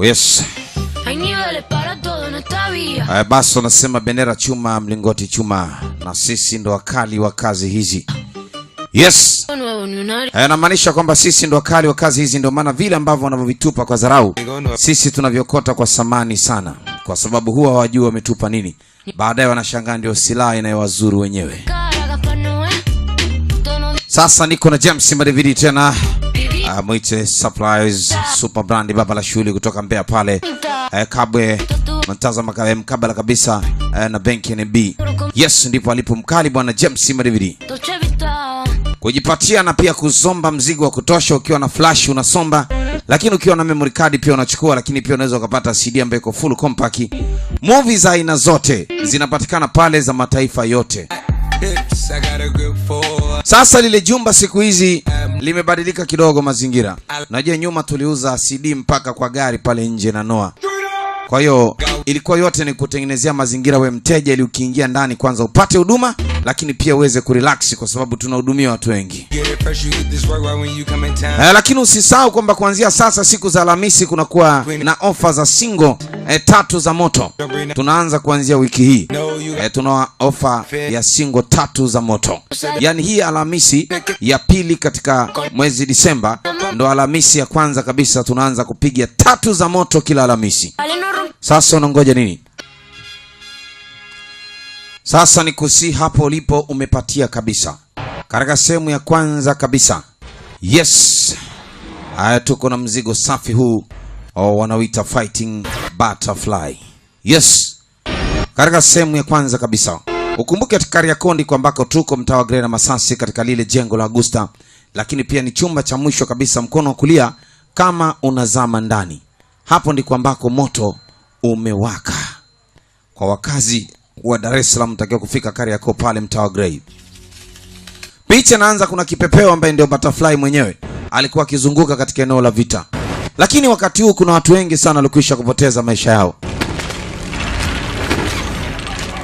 Yes. Basi unasema bendera chuma, mlingoti chuma, na sisi ndo wakali wa kazi hizi. Yes. Inamaanisha kwamba sisi ndo wakali wa kazi hizi, ndio maana vile ambavyo wanavyovitupa kwa dharau, sisi tunavyokota kwa samani sana, kwa sababu huwa hawajui wametupa nini. Baadaye wanashangaa ndio silaha inayowazuru wenyewe. Sasa niko na James Madividi tena. Mwite Supplies Super Brand baba la shule kutoka Mbeya pale. Kabwe mtazama mkabala kabisa na benki NB. Yes, ndipo alipo mkali bwana James Madividi. Kujipatia na pia kuzomba mzigo wa kutosha. Ukiwa na flash unasomba, lakini ukiwa na memory card pia unachukua, lakini pia unaweza kupata CD ambayo iko full compact. Movies za aina zote zinapatikana pale, za mataifa yote. Sasa lile jumba siku hizi limebadilika kidogo mazingira. Najua nyuma tuliuza CD mpaka kwa gari pale nje na Noah. Kwa hiyo ilikuwa yote ni kutengenezea mazingira we mteja, ili ukiingia ndani kwanza upate huduma, lakini pia uweze kurelax kwa sababu tunahudumia watu wengi. Lakini usisahau kwamba kuanzia sasa siku za Alhamisi kunakuwa na ofa za single 3 za moto. Tunaanza kuanzia wiki hii. Tuna ofa ya single 3 za moto. Yaani hii Alhamisi ya pili katika mwezi Disemba ndo Alhamisi ya kwanza kabisa tunaanza kupiga 3 za moto kila Alhamisi. Sasa unangoja nini? Sasa ni kusi hapo ulipo umepatia kabisa. Katika sehemu ya kwanza kabisa. Yes. Haya, tuko na mzigo safi huu. Wanauita Fighting Butterfly. Yes. Katika sehemu ya kwanza kabisa. Ukumbuke Kariakoo ndiko ambako tuko, mtaa wa Grena Masasi, katika lile jengo la Augusta. Lakini pia ni chumba cha mwisho kabisa mkono wa kulia kama unazama ndani. Hapo ndiko ambako moto umewaka. Kwa wakazi wa Dar es Salaam mtakiwa kufika Kariakoo pale mtaa wa Grey. Picha naanza, kuna kipepeo ambaye ndio Butterfly mwenyewe alikuwa akizunguka katika eneo la vita. Lakini wakati huu kuna watu wengi sana walikwisha kupoteza maisha yao.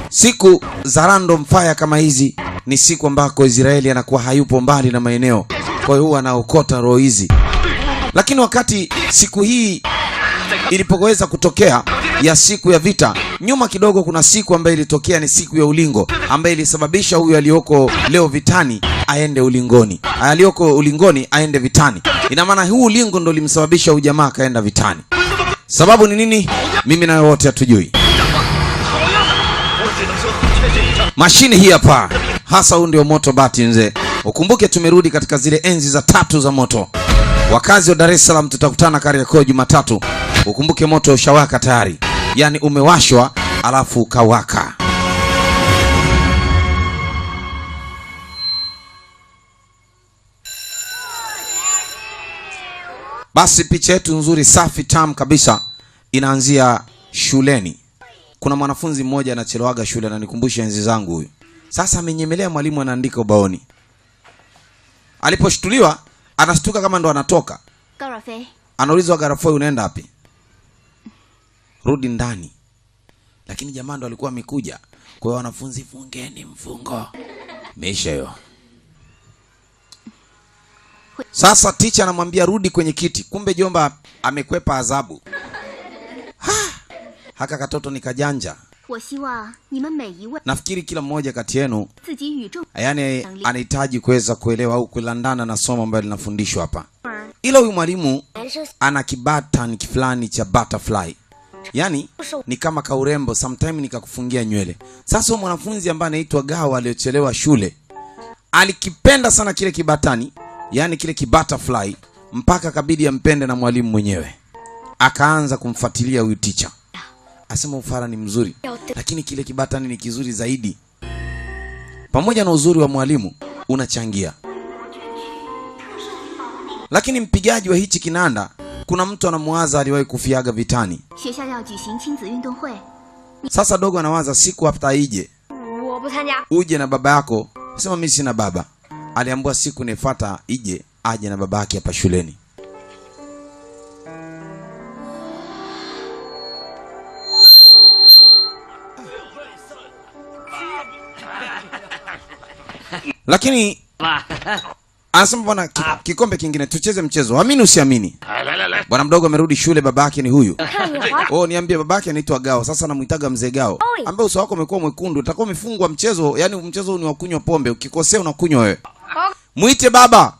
Siku za random fire kama hizi ni siku ambako Israeli anakuwa hayupo mbali na maeneo. Kwa hiyo huwa anaokota roho hizi. Lakini wakati siku hii ilipoweza kutokea ya siku ya vita, nyuma kidogo kuna siku ambayo ilitokea, ni siku ya ulingo, ambayo ilisababisha huyu aliyoko leo vitani aende ulingoni, aliyoko ulingoni aende vitani. Ina maana huu ulingo ndo limsababisha huyu jamaa kaenda vitani. Sababu ni nini? Mimi na wote hatujui. Mashine hii hapa hasa, huu ndio moto bati nze. Ukumbuke tumerudi katika zile enzi za 3 za moto. Wakazi wa Dar es Salaam tutakutana Kariakoo Jumatatu. Ukumbuke moto ushawaka tayari. Yaani umewashwa alafu ukawaka. Basi picha yetu nzuri safi tamu kabisa inaanzia shuleni. Kuna mwanafunzi mmoja anachelewaga shule, ananikumbusha enzi zangu huyu. Sasa amenyemelea mwalimu anaandika ubaoni. Aliposhtuliwa anastuka kama ndo anatoka. Anaulizwa, Garafoi unaenda wapi? Rudi ndani. Lakini jamaa ndo alikuwa amekuja. Kwa hiyo wanafunzi, fungeni mfungo. Meisha hiyo. Sasa teacher anamwambia rudi kwenye kiti. Kumbe jomba amekwepa adhabu. Haka katoto ni kajanja. Nafikiri kila mmoja kati yenu yani anahitaji kuweza kuelewa au kulandana na somo ambalo linafundishwa hapa. Ila huyu mwalimu ana kibatan kiflani cha butterfly. Yani ni kama kaurembo, sometime nikakufungia nywele. Sasa huyu mwanafunzi ambaye anaitwa Gawa aliyochelewa shule alikipenda sana kile kibatani, yani kile kibutterfly, mpaka kabidi ampende na mwalimu mwenyewe. Akaanza kumfuatilia huyu teacher. Asema ufara ni mzuri, lakini kile kibatani ni kizuri zaidi. Pamoja na uzuri wa mwalimu unachangia. Lakini mpigaji wa hichi kinanda, kuna mtu anamuwaza aliwahi kufiaga vitani. Sasa dogo anawaza siku after ije uje na baba yako. Sema mimi sina baba. Aliambiwa siku nefuata ije aje na baba yake hapa shuleni. Lakini Anasema bwana, kikombe kingine tucheze mchezo. Amini usiamini. Bwana mdogo amerudi shule, babake ni huyu. Oh, niambie babake anaitwa Gao. Sasa namuitaga mzee Gao. Ambaye uso wako umekuwa mwekundu, utakuwa umefungwa mchezo, yani mchezo huu ni wa kunywa pombe. Ukikosea unakunywa wewe. Muite baba.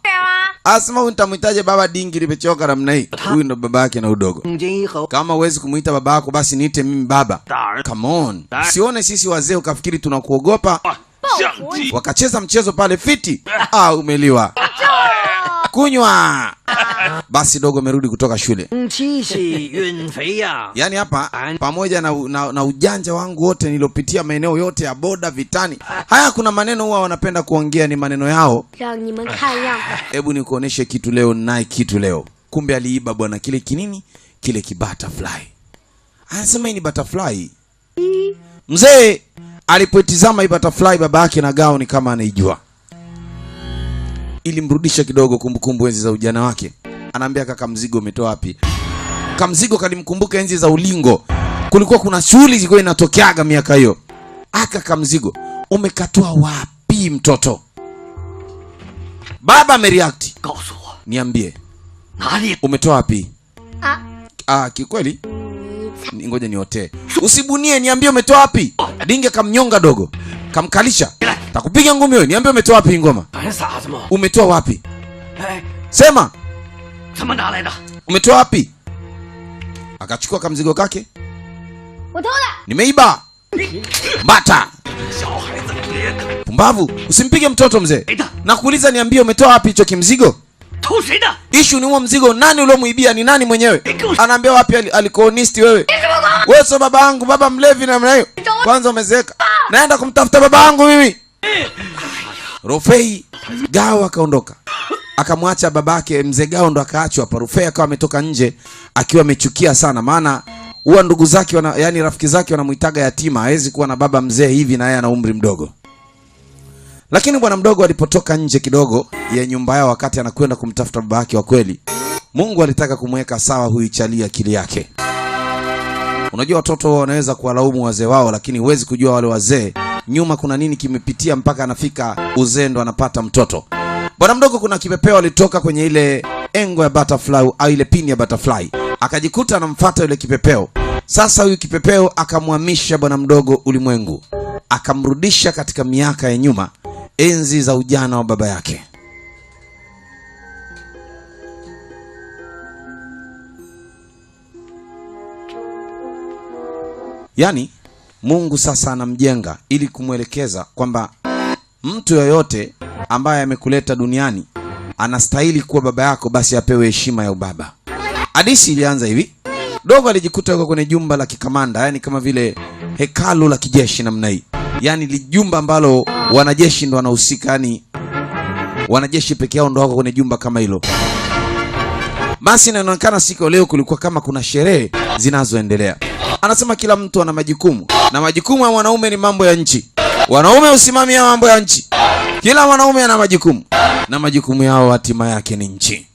Asema utamuitaje baba dingi limechoka namna hii? Huyu ndo babake na udogo. Kama huwezi kumuita babako basi niite mimi baba. Come on. Sione sisi wazee ukafikiri tunakuogopa. Wakacheza mchezo pale fiti. Umeliwa. Kunywa. Basi dogo amerudi kutoka shule. Yani hapa pamoja na ujanja wangu wote nilopitia maeneo yote ya boda vitani. Haya kuna maneno huwa wanapenda kuongea ni maneno yao. Hebu nikuoneshe kitu leo, naye kitu leo. Kumbe aliiba bwana kile kinini? Kile kibutterfly. Anasema hii ni butterfly. Mzee alipotizama hii butterfly babake na Gao ni kama anaijua. Ilimrudisha kidogo kumbukumbu enzi za ujana wake. Anaambia kaka, mzigo umetoa wapi? Kamzigo kalimkumbuka enzi za ulingo. Kulikuwa kuna shughuli zilikuwa inatokeaga miaka hiyo. Kamzigo umekatoa wapi mtoto? Baba amereact. Niambie. Umetoa wapi? Kikweli? Ngoja niote. Usibunie, niambie umetoa wapi? Dinge kamnyonga dogo. Kamkalisha. Takupiga ngumi wewe. Niambie umetoa wapi ngoma? Umetoa wapi? Sema. Umetoa wapi? Akachukua kamzigo kake. Nimeiba. Mbata. Pumbavu, usimpige mtoto mzee. Nakuuliza niambie umetoa wapi hicho kimzigo? Issue ni huo mzigo, nani uliomuibia, ni nani mwenyewe? Anaambia wapi alikoonisti wewe? Wewe sio baba yangu, baba mlevi namna hiyo. Kwanza umezeeka. Naenda kumtafuta baba yangu mimi. Rufei Gao akaondoka. Akamwacha babake mzee Gao ndo akaachwa hapa. Rufei akawa ametoka nje akiwa amechukia sana, maana huwa ndugu zake yani rafiki zake wanamuitaga yatima, hawezi kuwa na baba mzee hivi na yeye ana umri mdogo. Lakini bwana mdogo alipotoka nje kidogo ya nyumba yao wakati anakwenda kumtafuta baba yake wa kweli, Mungu alitaka kumweka sawa huyu chali akili yake. Unajua watoto wanaweza kuwalaumu wazee wao, lakini huwezi kujua wale wazee nyuma kuna nini kimepitia mpaka anafika uzee ndo anapata mtoto. Bwana mdogo kuna kipepeo alitoka kwenye ile engo ya butterfly au ile pini ya butterfly. Akajikuta anamfuata yule kipepeo. Sasa huyu kipepeo akamhamisha bwana mdogo ulimwengu. Akamrudisha katika miaka ya nyuma, enzi za ujana wa baba yake. Yani Mungu sasa anamjenga ili kumwelekeza kwamba mtu yoyote ambaye amekuleta duniani anastahili kuwa baba yako, basi apewe heshima ya ubaba. Hadithi ilianza hivi. Dogo alijikuta yuko kwenye jumba la kikamanda, yani kama vile hekalu la kijeshi namna hii. Yani jumba ambalo wanajeshi ndo wanahusika, yani wanajeshi peke yao ndo wako kwenye jumba kama hilo. Basi inaonekana siku leo kulikuwa kama kuna sherehe zinazoendelea. Anasema kila mtu ana majukumu, na majukumu ya wanaume ni mambo ya nchi. Wanaume usimamia mambo ya nchi. Kila wanaume ana majukumu, na majukumu yao hatima yake ni nchi.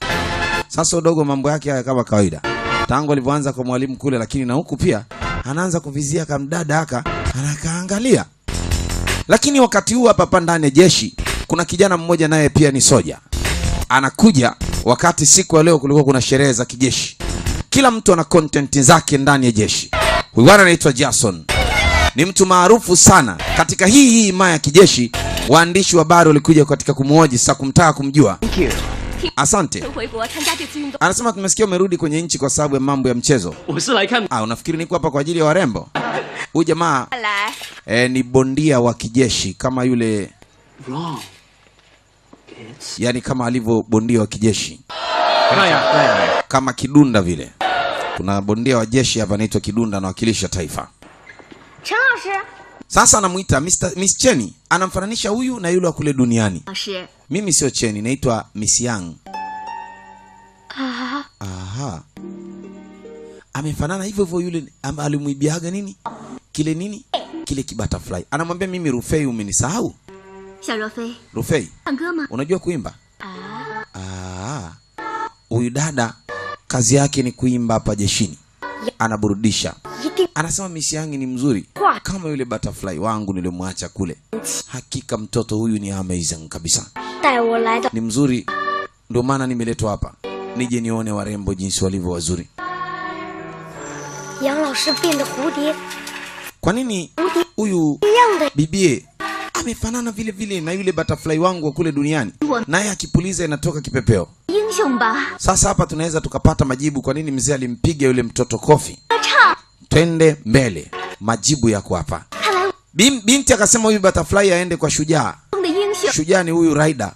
Sasa dogo mambo yake haya kama kawaida. Tangu alipoanza kwa mwalimu kule, lakini na huku pia anaanza kuvizia kama dada haka anakaangalia. Lakini wakati huu hapa ndani ya jeshi kuna kijana mmoja naye pia ni soja. Anakuja wakati siku ya leo kulikuwa kuna sherehe za kijeshi. Kila mtu ana content zake ndani ya jeshi. Huyu bwana anaitwa Jason. Ni mtu maarufu sana katika hii himaya ya kijeshi. Waandishi wa habari walikuja katika kumhoji sasa kumtaka kumjua. Asante. Anasema tumesikia umerudi kwenye nchi kwa sababu ya mambo ya mchezo. Unafikiri niko hapa kwa ajili ya warembo? Huyu jamaa ni bondia wa kijeshi kama yule. Yani kama alivyo bondia wa kijeshi. Kama Kidunda vile. Kuna bondia wa jeshi hapa anaitwa Kidunda anawakilisha taifa. Sasa anamuita Miss Cheni, anamfananisha huyu na yule wa kule duniani. Mimi sio Cheni, naitwa Miss Yang. Aha. Amefanana hivyo hivyo yule alimuibiaga nini? Kile nini? Kile kibutterfly. Anamwambia mimi Rufei umenisahau? Rufei. Unajua kuimba? Huyu dada kazi yake ni kuimba hapa jeshini. Anaburudisha. Anasema Miss Yang ni mzuri kama yule butterfly wangu nilimwacha kule. Hakika mtoto huyu ni amazing kabisa. 带我来的。 Ni mzuri, ndio maana nimeletwa hapa. Nije nione warembo jinsi walivyo wazuri. 杨老师变的蝴蝶， Kwa nini huyu 一样的。 bibie amefanana vile vile na yule butterfly wangu wa kule duniani? Naye akipuliza inatoka kipepeo. 英雄吧。 Sasa hapa tunaweza tukapata majibu kwa nini mzee alimpiga yule mtoto kofi. Twende mbele. Majibu yako hapa. Binti akasema huyu butterfly aende kwa shujaa. Shujaa ni huyu Raida.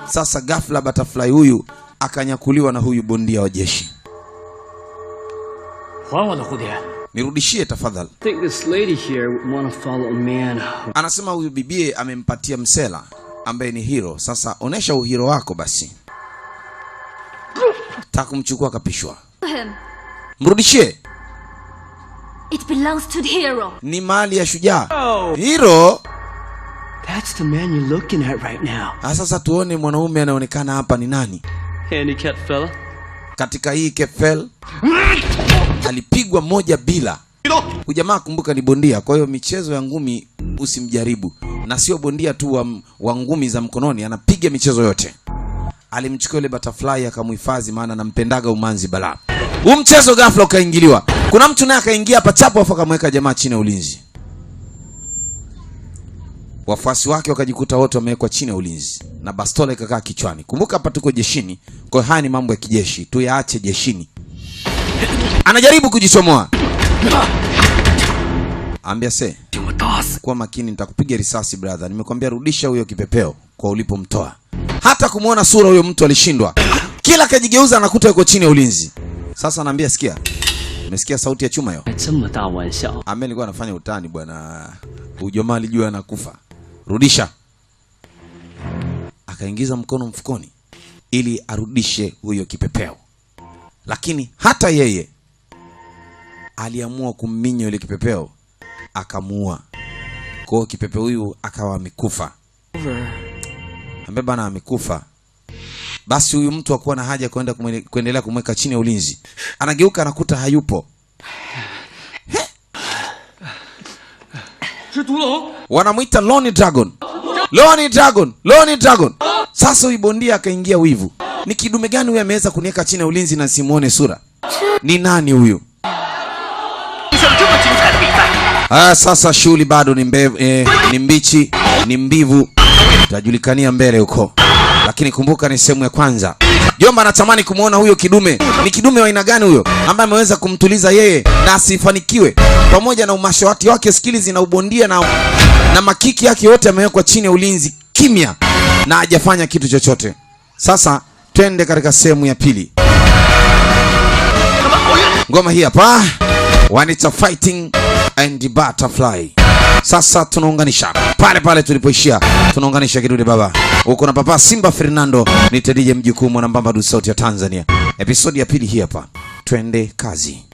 Sasa ghafla butterfly huyu akanyakuliwa na huyu bondia wa jeshi. Nirudishie tafadhali. Anasema huyu bibie amempatia msela ambaye ni hero. Sasa onesha uhiro wako basi. Takumchukua kapishwa. Mrudishie. It belongs to the hero. Ni mali ya shujaa. Hero? That's the man you're looking at right now. Sasa tuone mwanaume anaonekana hapa ni nani? Handicapped fella. Katika hii Kefel alipigwa moja bila. Huyu jamaa kumbuka ni bondia, kwa hiyo michezo ya ngumi usimjaribu. Na sio bondia tu wa ngumi za mkononi, anapiga michezo yote. Alimchukua ile butterfly akamhifadhi maana anampendaga umanzi balaa. Huu mchezo ghafla ukaingiliwa. Kuna mtu naye akaingia hapa chapo afa akamweka jamaa chini ya ulinzi. Wafuasi wake wakajikuta wote wamewekwa chini ya ulinzi na bastola ikakaa kichwani. Kumbuka hapa tuko jeshini, kwa haya ni mambo ya kijeshi, tuyaache jeshini. Anajaribu kujichomoa. Ambia se, kwa makini nitakupiga risasi brother. Nimekwambia rudisha huyo kipepeo kwa ulipomtoa. Hata kumuona sura huyo mtu alishindwa. Kila kajigeuza anakuta yuko chini ya ulinzi. Sasa anaambia sikia. Umesikia sauti ya chuma hiyo? Ame alikuwa anafanya utani bwana. Ujamaa alijua anakufa. Rudisha. Akaingiza mkono mfukoni ili arudishe huyo kipepeo. Lakini hata yeye aliamua kumminya yule kipepeo, akamuua. Kwa kipepeo huyu akawa amekufa. Ambaye bana amekufa. Basi huyu mtu hakuwa na haja kwenda kuendelea kumweka chini ya ulinzi. Anageuka anakuta hayupo. Wanamuita Lonely Dragon. Lonely Dragon, Lonely Dragon. Sasa huyu bondia akaingia wivu. Ni kidume gani huyu ameweza kuniweka chini ya ulinzi na simuone sura? Ni nani huyu? Sasa shughuli bado ni ni mbichi, ni mbivu. Tutajulikania mbele huko. Lakini kumbuka ni sehemu ya kwanza. Jomba anatamani kumuona huyo kidume. Ni kidume wa aina gani huyo ambaye ameweza kumtuliza yeye na asifanikiwe? Pamoja na umashawati wake, skills na ubondia na makiki yake yote amewekwa chini ya ulinzi kimya na hajafanya kitu chochote. Sasa twende katika sehemu ya pili. Ngoma hii hapa. When it's a fighting and the butterfly. Sasa tunaunganisha pale pale tulipoishia. Tunaunganisha kidude baba. Uko na Papa Simba Fernando, ni Tedije mjukumu na Mbamba du sauti ya Tanzania. Episodi ya pili hii hapa. Twende kazi.